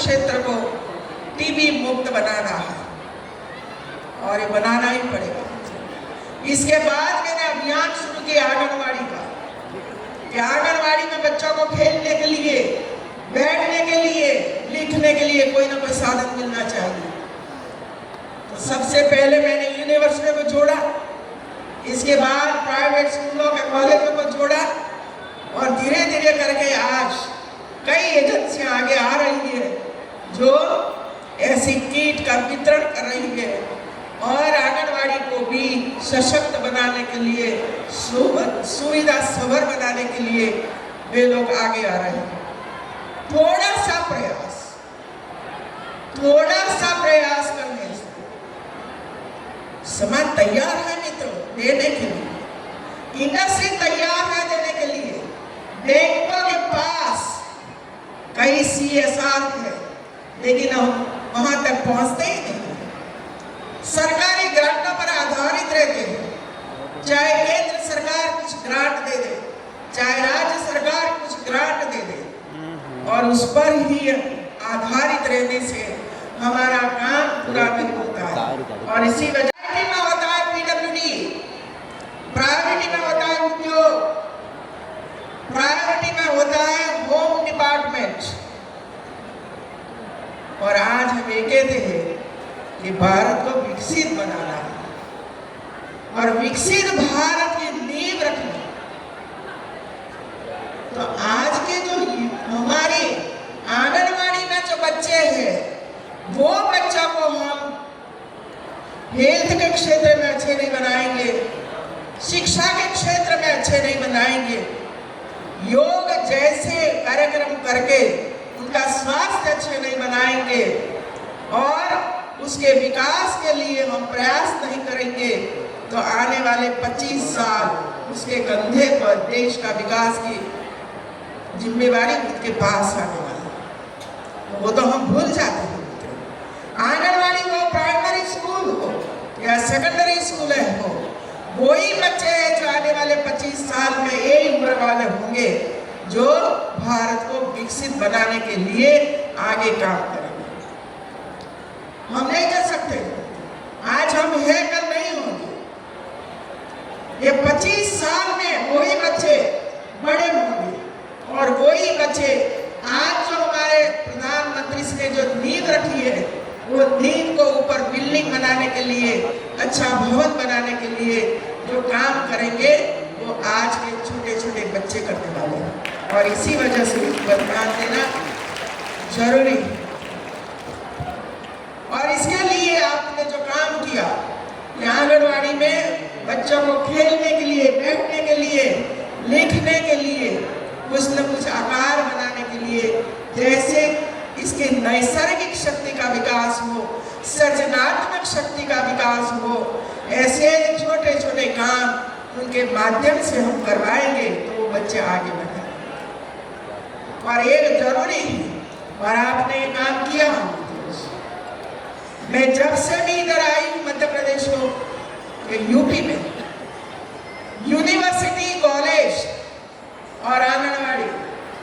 क्षेत्र को टीबी मुक्त बनाना है और ये बनाना ही पड़ेगा। इसके बाद मैंने अभियान शुरू किया आंगनवाड़ी का कि आंगनवाड़ी में बच्चों को खेलने के लिए, बैठने के लिए, लिखने के लिए कोई ना कोई साधन मिलना चाहिए। तो सबसे पहले मैंने यूनिवर्सिटी को जोड़ा, इसके बाद प्राइवेट स्कूलों के कॉलेजों को जोड़ा और धीरे धीरे करके आज कई एजेंसियां आगे आ रही है जो ऐसी किट का वितरण कर रही है और आंगनवाड़ी को भी सशक्त बनाने के लिए, सुविधा सभर बनाने के लिए वे लोग आगे आ रहे हैं। थोड़ा सा प्रयास करने से समाज तैयार है मित्रों देने के लिए, इंडस्ट्री तैयार है देने के लिए, बैंकों के पास कई CSR है लेकिन हम वहां तक पहुंचते ही नहीं। सरकारी ग्रांटों पर आधारित रहते हैं, चाहे केंद्र सरकार कुछ ग्रांट दे दे, चाहे राज्य सरकार कुछ ग्रांट दे दे, और उस पर ही आधारित रहने से हमारा काम पूरा नहीं होता है। और इसी वजह में होता है PWD, प्रायोरिटी में होता है उद्योग, प्रायोरिटी में होता है होम डिपार्टमेंट। और आज हम ये कहते हैं कि भारत को विकसित बनाना है और विकसित भारत की नींव रखनी। तो आज के जो हमारे आंगनवाड़ी में जो बच्चे हैं वो बच्चों को हम हेल्थ के क्षेत्र में अच्छे नहीं बनाएंगे, शिक्षा के क्षेत्र में अच्छे नहीं बनाएंगे, योग जैसे कार्यक्रम करके उनका स्वास्थ्य अच्छे नहीं बनाएंगे और उसके विकास के लिए हम प्रयास नहीं करेंगे तो आने वाले 25 साल उसके कंधे पर देश का विकास की जिम्मेवारी उसके पास आने वाली है। वो तो हम भूल जाते हैं। आंगनवाड़ी हो, प्राइमरी स्कूल हो या सेकेंडरी स्कूल हो, वही बच्चे हैं जो आने वाले 25 साल में यही उम्र वाले होंगे जो भारत को विकसित बनाने के लिए आगे काम करेंगे। हम नहीं कर सकते, आज हम है कल नहीं होंगे। ये 25 साल में वही बच्चे बड़े होंगे और वही बच्चे आज जो हमारे प्रधानमंत्री ने जो नींव रखी है वो नींव को ऊपर बिल्डिंग बनाने के लिए, अच्छा भवन बनाने के लिए जो काम करेंगे वो आज के छोटे छोटे बच्चे करने वाले हैं। और इसी वजह से इस पर ध्यान देना जरूरी है। और इसके लिए आपने जो काम किया कि आंगनवाड़ी में बच्चों को खेलने के लिए, बैठने के लिए, लिखने के लिए, कुछ न कुछ आकार बनाने के लिए, जैसे इसकी नैसर्गिक शक्ति का विकास हो, सृजनात्मक शक्ति का विकास हो, ऐसे छोटे छोटे काम उनके माध्यम से हम करवाएंगे तो वो बच्चे आगे बढ़ेंगे। और एक जरूरी है, और आपने ये काम किया। मैं जब से भी इधर आई मध्य प्रदेश को, यूपी में यूनिवर्सिटी, कॉलेज और आंगनवाड़ी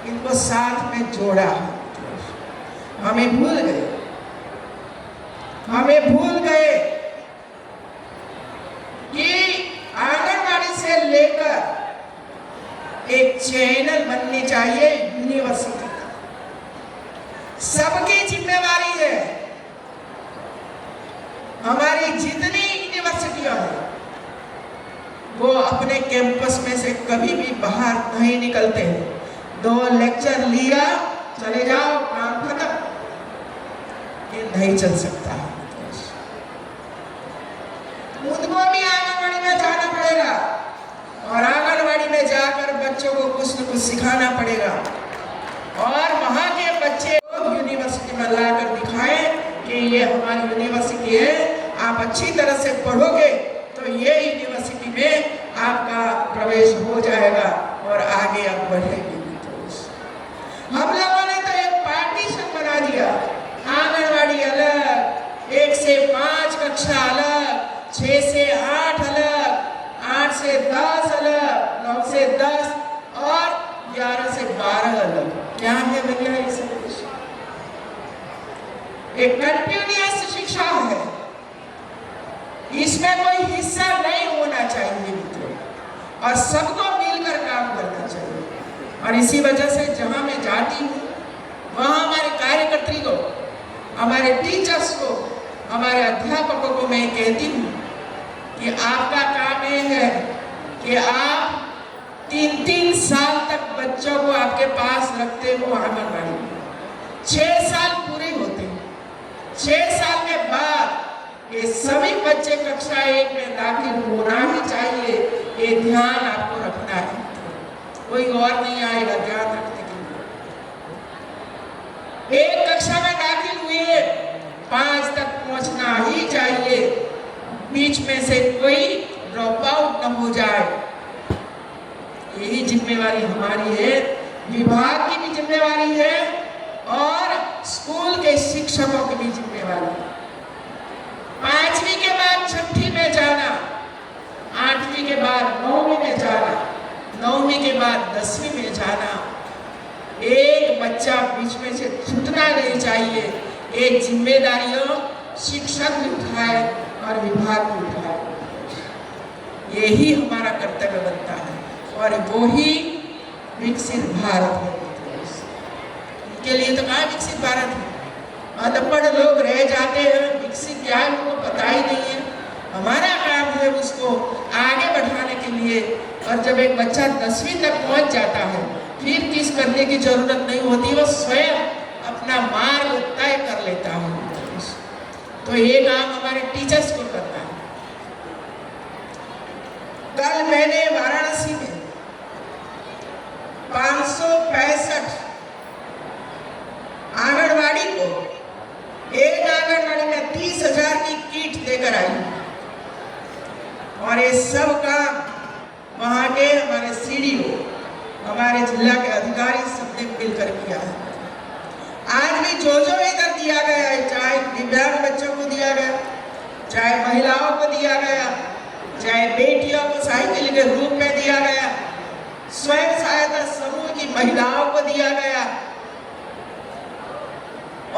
इनको साथ में जोड़ा। हमें भूल गए कि आंगनवाड़ी से लेकर एक चैनल बननी चाहिए यूनिवर्सिटी का। सबकी जिम्मेवारी है। हमारी जितनी यूनिवर्सिटियां हैं वो अपने कैंपस में से कभी भी बाहर नहीं निकलते हैं। 2 लेक्चर लिया, चले जाओ, काम खत्म। ये नहीं चल सकता है। उनको भी आंगनवाड़ी में जाना पड़ेगा और आंगनवाड़ी में जाकर बच्चों को कुछ न कुछ सिखाना पड़ेगा और वहां के बच्चे को यूनिवर्सिटी में लाकर दिखाएं कि ये हमारी यूनिवर्सिटी है, आप अच्छी तरह से पढ़ोगे तो ये यूनिवर्सिटी में आपका प्रवेश हो जाएगा और आगे आप बढ़ेंगे। हम लोगों ने तो एक पार्टीशन बना दिया, आंगनवाड़ी अलग, 1 से 5 कक्षा अलग, 6 से 8 अलग, 8 से 10 अलग, 9 से 10 और 11 से 12 अलग। क्या है भैया ये सब कुछ? एक कंटिन्यूअस शिक्षा है, इसमें कोई हिस्सा नहीं होना चाहिए मित्रों, और सबको मिलकर काम करना चाहिए। और इसी वजह से जहां मैं जाती हूँ वहां हमारे कार्यकर्त्री को, हमारे टीचर्स को, हमारे अध्यापकों को मैं कहती हूँ कि आपका काम ये है कि आप 3-3 साल तक बच्चों को आपके पास रखते हो आंगनबाड़ी में। 6 साल पूरे होते हैं, 6 साल के बाद ये सभी बच्चे कक्षा 1 में दाखिल होना ही चाहिए। ये ध्यान आपको रखना है, कोई और नहीं आएगा ध्यान रखने के लिए। एक कक्षा में दाखिल हुए 5 तक पहुंचना ही चाहिए, बीच में से कोई ड्रॉप आउट न हो जाए। यही जिम्मेवारी हमारी है, विभाग की भी जिम्मेवारी है और स्कूल के शिक्षकों की भी जिम्मेवारी है। 5वीं के बाद 6ठी में जाना, 8वीं के बाद 9वीं में जाना, 9वीं के बाद 10वीं में जाना, एक बच्चा बीच में से छूटना नहीं चाहिए। ये जिम्मेदारियों शिक्षक भी उठाए और विभाग भी उठाए, यही हमारा कर्तव्य बनता है और वो ही विकसित भारत है। इनके लिए तो कहाँ विकसित भारत है, अनपढ़ लोग रह जाते हैं, विकसित क्या है उनको पता ही नहीं है। हमारा काम है उसको आगे बढ़ाने के लिए। और जब एक बच्चा 10वीं तक पहुंच जाता है फिर किस करने की जरूरत नहीं होती, वो स्वयं अपना मार्ग तय कर लेता है। तो ये काम हमारे टीचर्स को करना है। कल मैंने वाराणसी में 565 आंगनवाड़ी को, एक आंगनवाड़ी में 30,000 की किट देकर आई और ये सब काम वहां के हमारे सीडीओ, हमारे जिला के अधिकारी सबने मिलकर किया है। आज भी जो इधर दिया गया है, चाहे दिव्यांग बच्चों को दिया गया, चाहे महिलाओं को दिया गया, चाहे बेटियों को साइकिल के रूप में दिया गया, स्वयं सहायता समूह की महिलाओं को दिया गया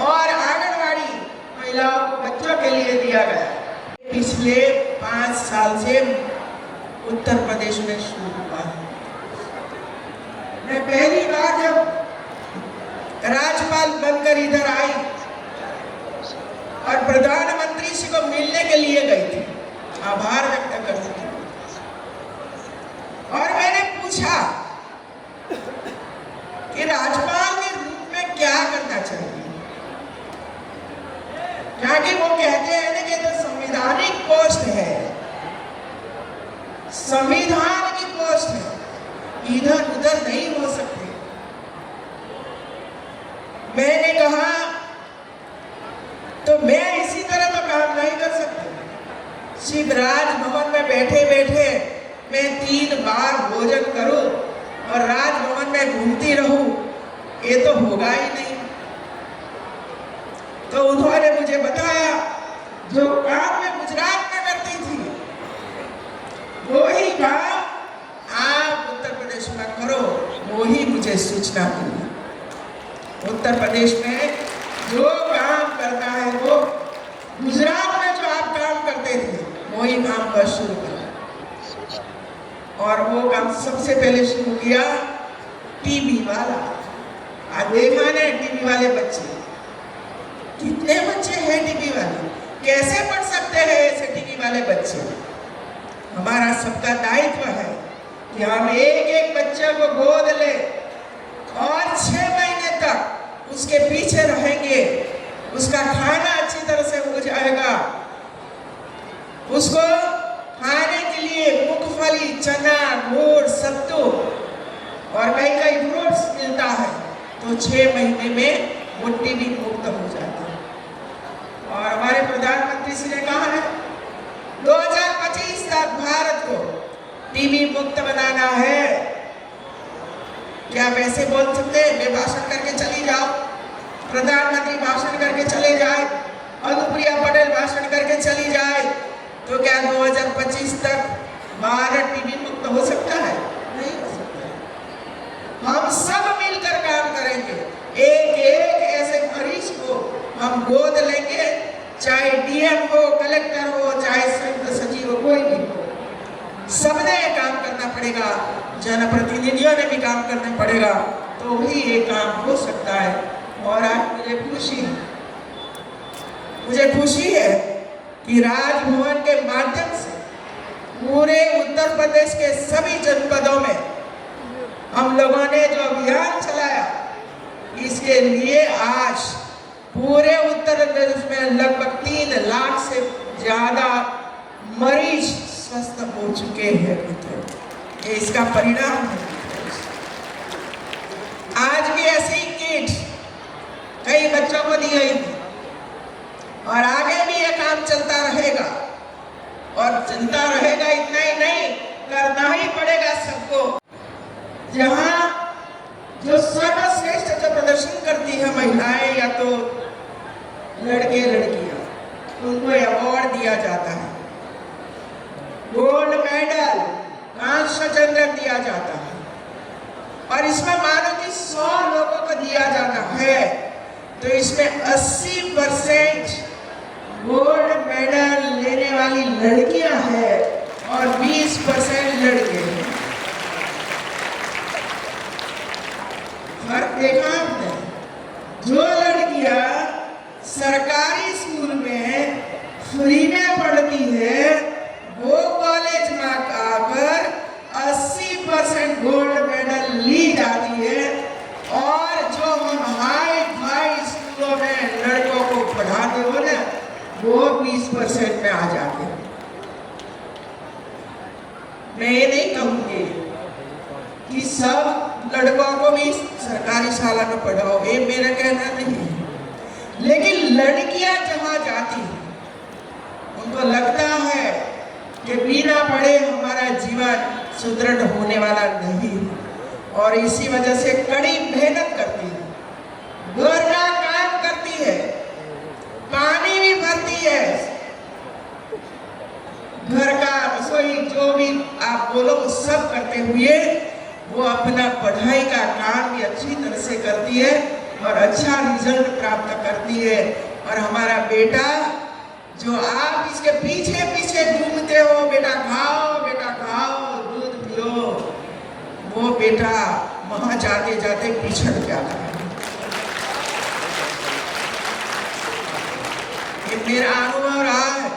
और आंगनवाड़ी महिलाओं को बच्चों के लिए दिया गया। पिछले 5 साल से उत्तर प्रदेश में शुरू हुआ है। मैं पहली बार जब राज्यपाल बनकर इधर आई और प्रधानमंत्री जी को मिलने के लिए गई थी, आभार व्यक्त करती थी, और मैंने पूछा कि राज्यपाल के रूप में क्या करना चाहिए, क्योंकि वो कहते हैं ना कि तो संवैधानिक पोस्ट है, संविधान की पोस्ट है, इधर उधर नहीं हो सकते। मैंने कहा तो मैं इसी तरह तो काम नहीं कर सकती, सिर्फ राजभवन में बैठे बैठे मैं 3 बार भोजन करूं और राजभवन में घूमती रहूं, ये तो होगा ही नहीं। तो उन्होंने मुझे बताया जो काम मैं गुजरात में करती थी वही काम आप उत्तर प्रदेश में करो, वही मुझे सूचना मिली। उत्तर प्रदेश में जो काम करना है वो गुजरात में जो आप काम करते थे वही काम कर शुरू किया, और वो काम सबसे पहले शुरू किया टीबी वाला। आज देखा ना टीबी वाले बच्चे, कितने बच्चे हैं टीबी वाले, कैसे पढ़ सकते हैं ऐसे टीबी वाले बच्चे। हमारा सबका दायित्व है कि हम एक एक बच्चे को गोद ले और 6 महीने तक उसके पीछे रहेंगे, उसका खाना अच्छी तरह से हो जाएगा, उसको खाने के लिए मूंगफली, चना, गुड़, सत्तू और कई कई फ्रूट्स मिलता है, तो 6 महीने में वो टीबी मुक्त हो जाता है। और हमारे प्रधानमंत्री जी ने कहा है 2025 तक भारत को टीबी मुक्त बनाना है। क्या वैसे बोल सकते हैं मैं भाषण करके चली जाओ, प्रधानमंत्री भाषण करके चले जाए, अनुप्रिया पटेल भाषण करके चली जाए, तो क्या 2025 तक भारत टीबी मुक्त हो सकता है? नहीं हो सकता। हम सब मिलकर काम करेंगे, एक एक ऐसे मरीज को हम गोद ले पड़ेगा, जनप्रतिनिधियों ने भी काम करना पड़ेगा, तो ही ये काम हो सकता है। और आज मुझे खुशी है कि राजभवन के माध्यम से पूरे उत्तर प्रदेश के सभी जनपदों में हम लोगों ने जो अभियान चलाया, इसके लिए आज पूरे उत्तर प्रदेश में लगभग 3 लाख से ज्यादा मरीज स्वस्थ हो चुके हैं मित्रों। ये इसका परिणाम है। आज भी ऐसी किट कई बच्चों को दी गई थी और आगे भी ये काम चलता रहेगा, और चलता रहेगा। इतना ही नहीं, करना ही पड़ेगा सबको। जहां जो सर्वश्रेष्ठ जो प्रदर्शन करती है महिलाएं या तो लड़के लड़कियां, उनको अवार्ड दिया जाता है, गोल्ड मेडल, कांस्य चंद्रक दिया जाता है। और इसमें मानो कि 100 लोगों को दिया जाना है, तो इसमें 80% गोल्ड मेडल लेने वाली लड़कियां हैं और 20% लड़के हैं। फर्क देखा आपने? जो लड़कियां सरकारी स्कूल में फ्री में पढ़ती है, वो कॉलेज में आकर 80% गोल्ड मेडल ली जाती है, और जो हम हाई फाई स्कूलों में लड़कों को पढ़ाते हो ना, वो 20% में आ जाते हैं। मैं ये नहीं कहूंगी कि सब लड़कों को भी सरकारी शाला में पढ़ाओ, ये मेरा कहना नहीं है, लेकिन लड़कियां जहां जाती हैं, उनको लगता है कि बिना पढ़े हमारा जीवन सुदृढ़ होने वाला नहीं, और इसी वजह से कड़ी मेहनत करती है, घर का काम करती है, पानी भी भरती है, घर का रसोई जो भी आप बोलो सब करते हुए वो अपना पढ़ाई का काम भी अच्छी तरह से करती है और अच्छा रिजल्ट प्राप्त करती है। और हमारा बेटा, जो आप इसके पीछे पीछे घूमते हो, बेटा खाओ, दूध पियो, वो बेटा वहां जाते जाते पिछड़ जाता है। ये मेरा अनुभव रहा है,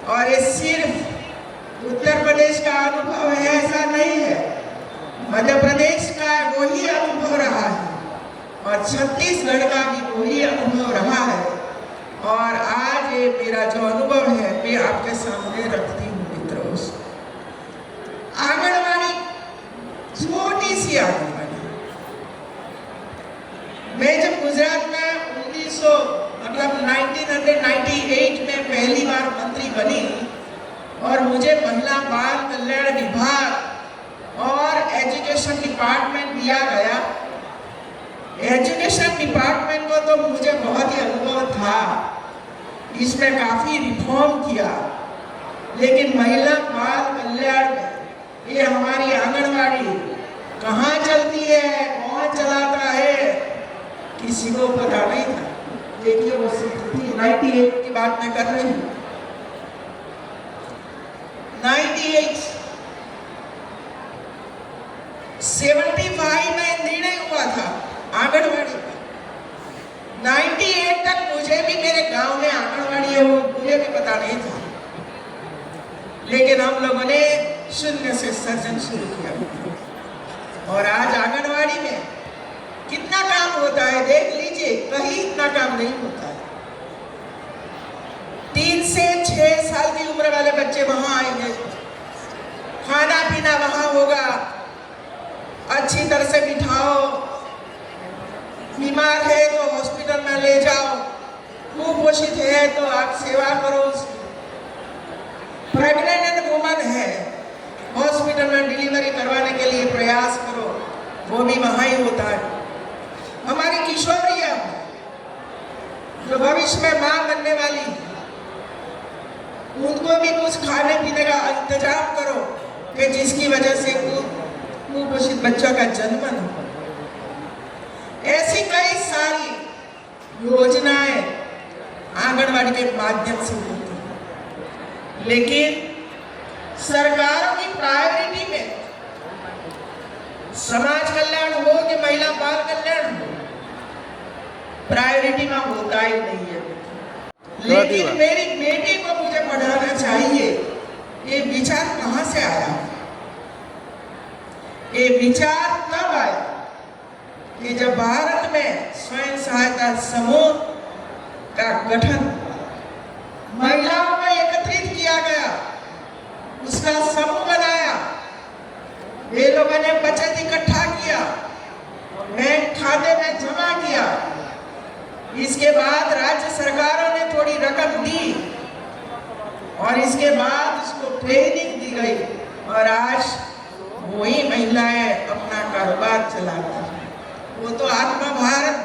और ये सिर्फ उत्तर प्रदेश का अनुभव है ऐसा नहीं है, मध्य प्रदेश का वही अनुभव रहा है, और छत्तीसगढ़ का भी वही अनुभव रहा है। और आज ये मेरा जो अनुभव है मैं आपके सामने रखती हूँ मित्रों। आंगनवाड़ी, छोटी सी आंगनवाड़ी, मैं जब गुजरात में 1998 में पहली बार मंत्री बनी और मुझे महिला बाल कल्याण विभाग और एजुकेशन डिपार्टमेंट दिया गया। एजुकेशन डिपार्टमेंट को तो मुझे बहुत ही अनुभव था, इसमें काफी रिफॉर्म किया, लेकिन महिला बाल कल्याण में ये हमारी आंगनवाड़ी कहाँ चलती है, कौन चलाता है, किसी को पता नहीं था। देखिए वो 98 की बात मैं कर रही हूँ। 75 में निर्णय हुआ था आंगनवाड़ी का। 98 तक मुझे भी मेरे गांव में आंगनवाड़ी है वो मुझे भी पता नहीं था, लेकिन हम लोगों ने शून्य से सर्जन शुरू किया, और आज आंगनवाड़ी में कितना काम होता है देख लीजिए, कहीं इतना काम नहीं होता है। 3 से 6 साल की उम्र वाले बच्चे वहां आएंगे, खाना पीना वहां होगा, अच्छी तरह से बिठाओ, बीमार है तो हॉस्पिटल में ले जाओ, कुपोषित है तो आप सेवा करो उसकी, प्रेग्नेंट वुमन है हॉस्पिटल में डिलीवरी करवाने के लिए प्रयास करो, वो भी वहां ही होता है। हमारी किशोरियां जो भविष्य में मां बनने वाली, उनको भी कुछ खाने पीने का इंतजाम करो कि जिसकी वजह से कुपोषित बच्चों का जन्म न हो। ऐसी कई सारी योजनाएं आंगनवाड़ी के माध्यम से होती हैं, लेकिन सरकारों की प्रायोरिटी में समाज कल्याण हो कि महिला बाल कल्याण हो, प्रायोरिटी में होता ही नहीं है। लेकिन मेरी बेटी को मुझे पढ़ाना चाहिए, ये विचार कहां से आया? ये विचार तब आया कि जब भारत में स्वयं सहायता समूह का गठन हुआ, महिलाओं को एकत्रित किया गया, उसका समूह बनाया, वे लोगों ने बचत इकट्ठा किया, बैंक खाते में जमा किया। इसके बाद राज्य सरकारों ने थोड़ी रकम दी और इसके बाद उसको ट्रेनिंग दी गई और आज वही महिलाएं अपना कारोबार चलाती हैं। वो तो आत्मा भारत,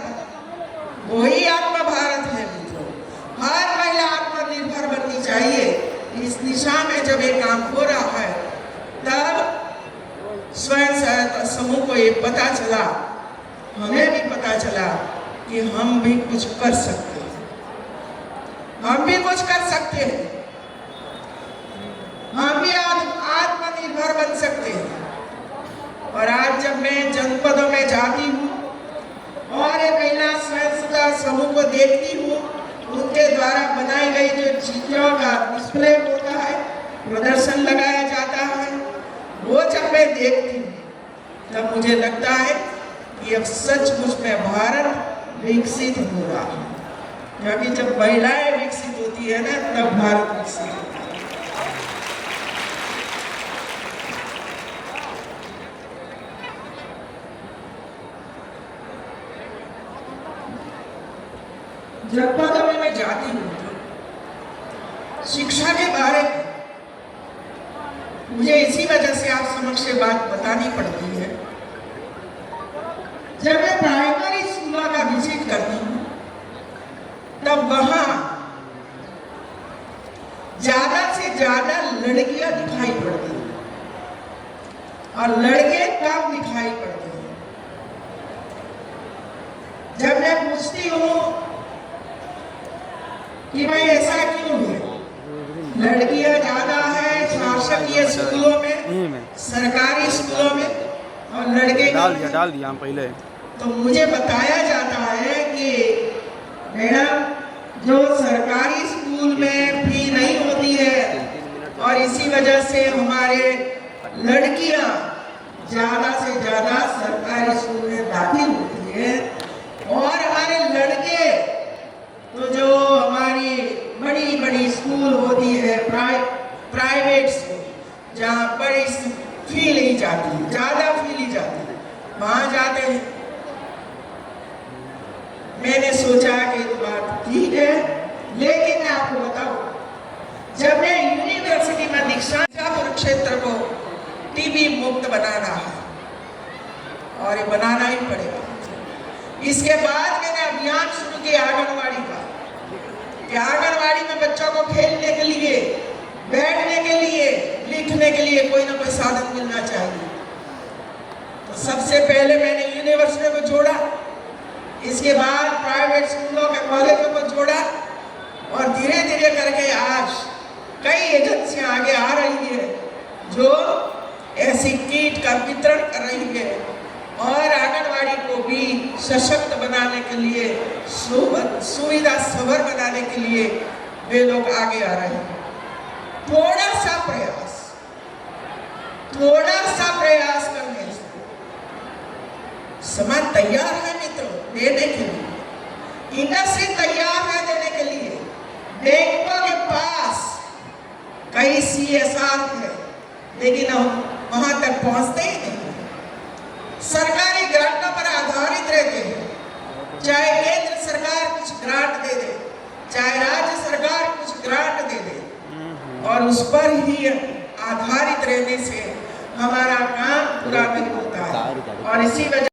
वही आत्मा भारत है मित्रों। हर महिला आत्मनिर्भर बननी चाहिए। इस दिशा में जब ये काम हो रहा है, तब स्वयं सहायता समूह को ये पता चला, हमें भी पता चला कि हम भी कुछ कर सकते हैं, हम भी कुछ कर सकते हैं, हम भी आत्मनिर्भर बन सकते हैं। और आज जब मैं जनपदों में जाती हूँ और ये महिला स्वयं सहायता समूह को देखती हूँ, उनके द्वारा बनाई गई जो चीजों का डिस्प्ले होता है, प्रदर्शन लगाया जाता है, वो जब मैं देखती हूँ तब मुझे लगता है कि अब सचमुच में भारत विकसित हो रहा है। क्योंकि जब महिलाएं विकसित होती है ना, तब भारत विकसित होता है। जनपदों में मैं जाती हूँ तो शिक्षा के बारे में मुझे इसी वजह से आप समक्ष ये बात बतानी पड़ती है। जब मैं प्राइमरी स्कूलों का विजिट करती हूँ, तब वहां ज्यादा से ज्यादा लड़कियां दिखाई पड़ती हैं और लड़के कम दिखाई पड़ते हैं। जब मैं पूछती हूँ कि भाई ऐसा क्यों है, लड़कियां ज्यादा है शासकीय स्कूलों में, सरकारी स्कूलों में, और लड़के डाल दिया हम पहले। तो मुझे बताया जाता है कि मैडम, जो सरकारी स्कूल में फी नहीं होती है और इसी वजह से हमारे लड़कियां ज्यादा से ज्यादा सरकारी स्कूल में दाखिल होती है, और हमारे लड़के तो जो हमारी बड़ी बड़ी स्कूल होती है, प्राइवेट स्कूल, जहाँ बड़ी फी ली जाती है, ज्यादा फी ली जाती है, वहां जाते हैं। मैंने सोचा कि तो बात ठीक है, लेकिन मैं आपको बताऊं, जब मैं यूनिवर्सिटी में दीक्षांत क्षेत्र को टीबी मुक्त बनाना है और ये बनाना ही पड़ेगा। इसके बाद मैंने अभियान शुरू किया आंगनवाड़ी का, कि आंगनवाड़ी में बच्चों को खेलने के लिए, बैठने के लिए, लिखने के लिए कोई ना कोई साधन मिलना चाहिए। तो सबसे पहले मैंने यूनिवर्सिटी को जोड़ा, इसके बाद प्राइवेट स्कूलों के कॉलेजों को जोड़ा, और धीरे धीरे करके आज कई एजेंसियां आगे आ रही है जो ऐसी किट का वितरण कर रही है और आंगनवाड़ी को भी सशक्त बनाने के लिए, सुविधा सभर बनाने के लिए वे लोग आगे आ रहे हैं। थोड़ा सा प्रयास करने से समाज तैयार है मित्रों देने के लिए, इंडस्ट्री तैयार है देने के लिए, बैंकों के पास कई CSR है, लेकिन हम वहां तक पहुंचते ही नहीं। सरकारी ग्रांटों पर आधारित रहते हैं, चाहे केंद्र सरकार कुछ ग्रांट दे दे, चाहे राज्य सरकार कुछ ग्रांट दे दे, और उस पर ही आधारित रहने से हमारा काम पूरा नहीं होता है। और इसी वजह